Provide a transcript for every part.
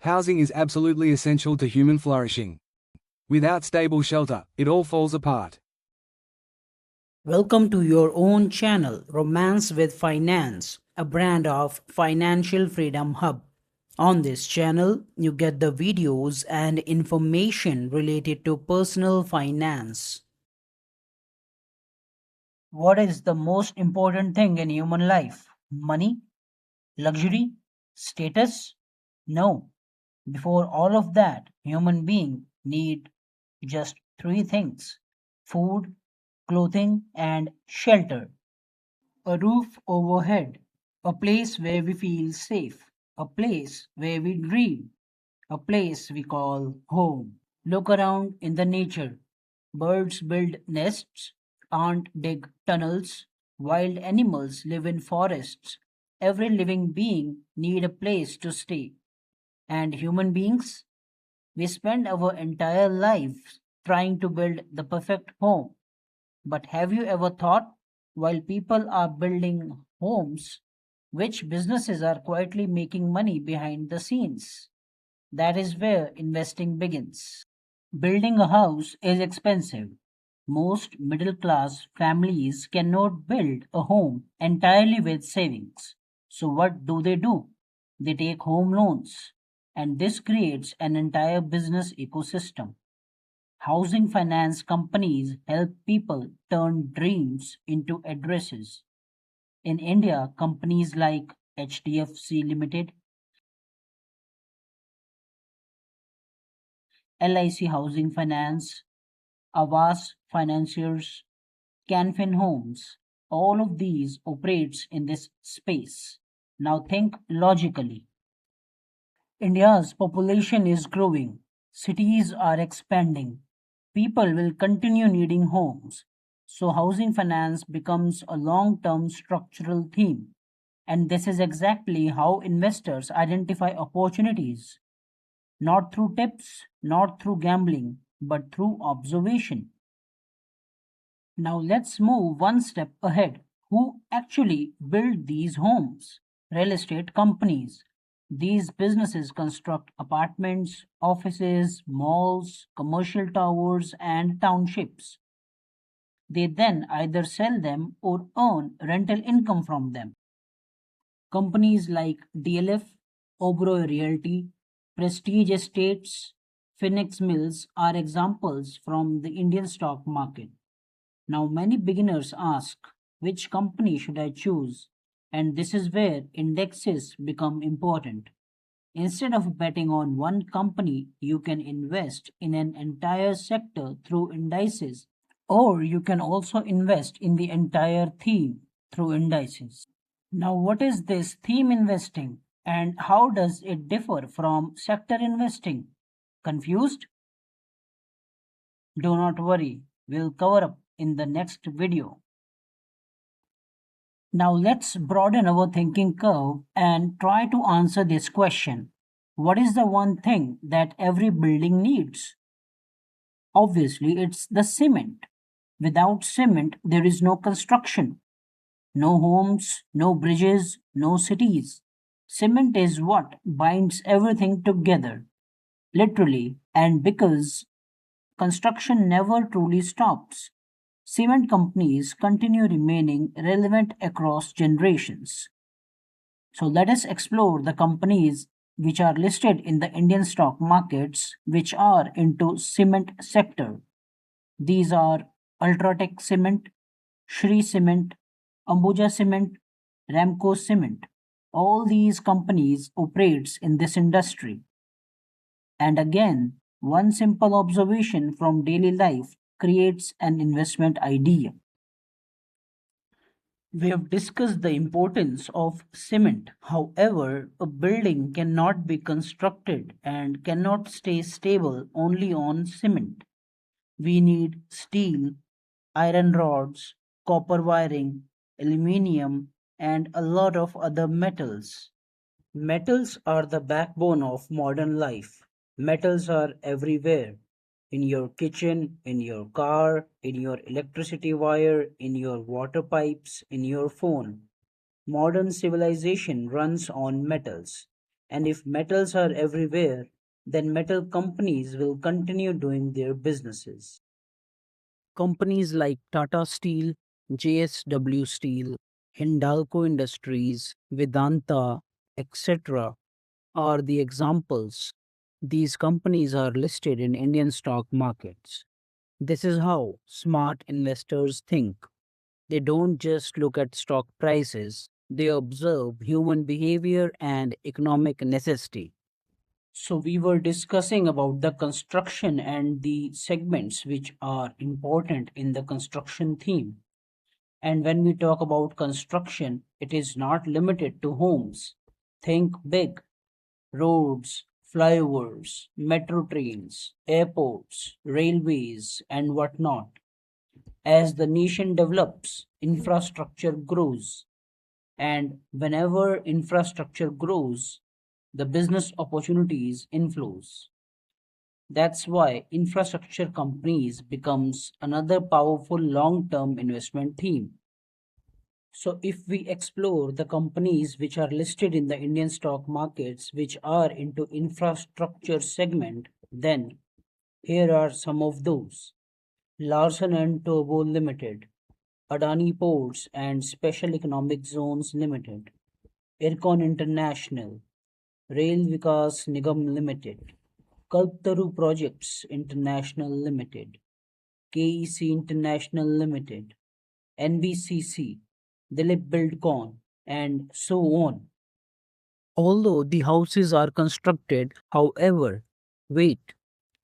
Housing is absolutely essential to human flourishing. Without stable shelter, it all falls apart. Welcome to your own channel, Romance with Finance, a brand of Financial Freedom Hub. On this channel, you get the videos and information related to personal finance. What is the most important thing in human life? Money? Luxury? Status? No. Before all of that, human beings need just three things: food, clothing, and shelter. A roof overhead, a place where we feel safe, a place where we dream, a place we call home. Look around in the nature. Birds build nests, ants dig tunnels, wild animals live in forests. Every living being need a place to stay. And human beings, we spend our entire lives trying to build the perfect home. But have you ever thought, while people are building homes, which businesses are quietly making money behind the scenes? That is where investing begins. Building a house is expensive. Most middle class families cannot build a home entirely with savings. So, what do? They take home loans, and this creates an entire business ecosystem. Housing finance companies help people turn dreams into addresses. In India, companies like HDFC Limited, LIC Housing Finance, Avas Financiers, Canfin Homes, all of these operates in this space. Now think logically. India's population is growing. Cities are expanding. People will continue needing homes. So housing finance becomes a long-term structural theme. And this is exactly how investors identify opportunities. Not through tips, not through gambling, but through observation. Now let's move one step ahead. Who actually build these homes? Real estate companies. These businesses construct apartments, offices, malls, commercial towers, and townships. They then either sell them or earn rental income from them. Companies like DLF, Oberoi Realty, Prestige Estates, Phoenix Mills are examples from the Indian stock market. Now, many beginners ask, which company should I choose? And this is where indexes become important. Instead of betting on one company, you can invest in an entire sector through indices, or you can also invest in the entire theme through indices. Now, what is this theme investing and how does it differ from sector investing? Confused? Do not worry, we'll cover up in the next video. Now let's broaden our thinking curve and try to answer this question. What is the one thing that every building needs? Obviously, it's the cement. Without cement, there is no construction, no homes, no bridges, no cities. Cement is what binds everything together, literally, and because construction never truly stops, cement companies continue remaining relevant across generations. So let us explore the companies which are listed in the Indian stock markets which are into cement sector. These are Ultratech Cement, Shri Cement, Ambuja Cement, Ramco Cement. All these companies operates in this industry. And again, one simple observation from daily life creates an investment idea. We have discussed the importance of cement. However, a building cannot be constructed and cannot stay stable only on cement. We need steel, iron rods, copper wiring, aluminium, and a lot of other metals. Metals are the backbone of modern life. Metals are everywhere: in your kitchen, in your car, in your electricity wire, in your water pipes, in your phone. Modern civilization runs on metals. And if metals are everywhere, then metal companies will continue doing their businesses. Companies like Tata Steel, JSW Steel, Hindalco Industries, Vedanta, etc. are the examples. These companies are listed in Indian stock markets. This is how smart investors think. They don't just look at stock prices, they observe human behavior and economic necessity. So we were discussing about the construction and the segments which are important in the construction theme. And when we talk about construction, it is not limited to homes. Think big: roads, flyovers, metro trains, airports, railways, and whatnot. As the nation develops, infrastructure grows. And whenever infrastructure grows, the business opportunities inflows. That's why infrastructure companies becomes another powerful long-term investment theme. So if we explore the companies which are listed in the Indian stock markets which are into infrastructure segment, then here are some of those. Larsen and Toubro Limited, Adani Ports and Special Economic Zones Limited, Ircon International, Rail Vikas Nigam Limited, Kalpataru Projects International Limited, KEC International Limited, NBCC, Dilip Buildcon, and so on. Although the houses are constructed, however, wait,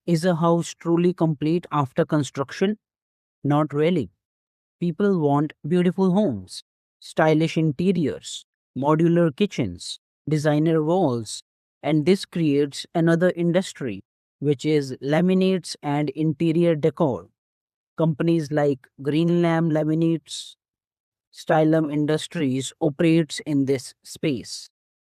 is a house truly complete after construction? Not really. People want beautiful homes, stylish interiors, modular kitchens, designer walls, and this creates another industry, which is laminates and interior decor. Companies like Greenlam Laminates, Stylum Industries operates in this space.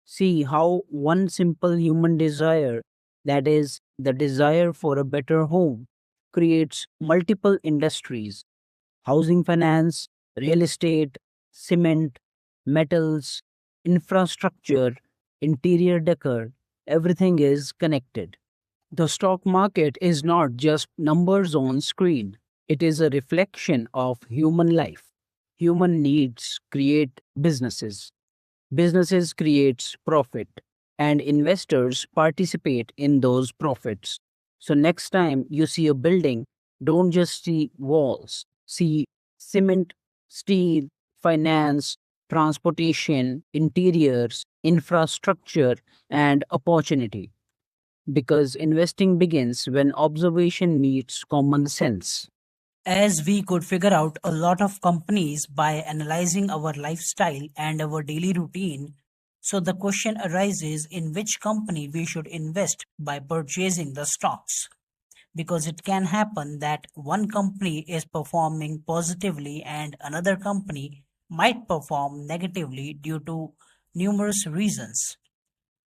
See how one simple human desire, that is, the desire for a better home, creates multiple industries: housing finance, real estate, cement, metals, infrastructure, interior decor. Everything is connected. The stock market is not just numbers on screen. It is a reflection of human life. Human needs create businesses. Businesses creates profit and investors participate in those profits. So next time you see a building, don't just see walls. See cement, steel, finance, transportation, interiors, infrastructure and opportunity, because investing begins when observation meets common sense. As we could figure out a lot of companies by analyzing our lifestyle and our daily routine, so the question arises in which company we should invest by purchasing the stocks. Because it can happen that one company is performing positively and another company might perform negatively due to numerous reasons.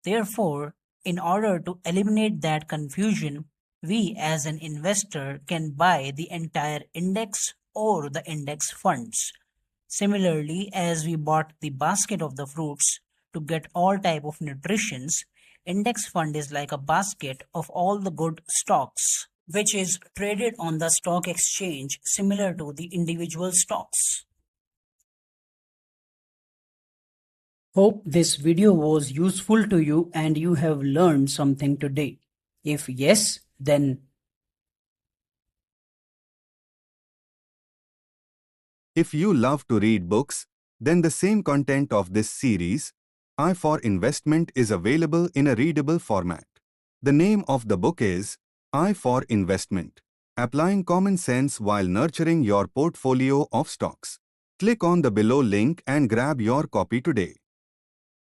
Therefore, in order to eliminate that confusion, we as an investor can buy the entire index or the index funds. Similarly, as we bought the basket of the fruits to get all type of nutritions, index fund is like a basket of all the good stocks which is traded on the stock exchange similar to the individual stocks. Hope this video was useful to you and you have learned something today. If yes, then if you love to read books, then the same content of this series, I for Investment, is available in a readable format. The name of the book is I for Investment: Applying Common Sense While Nurturing Your Portfolio of Stocks. Click on the below link and grab your copy today.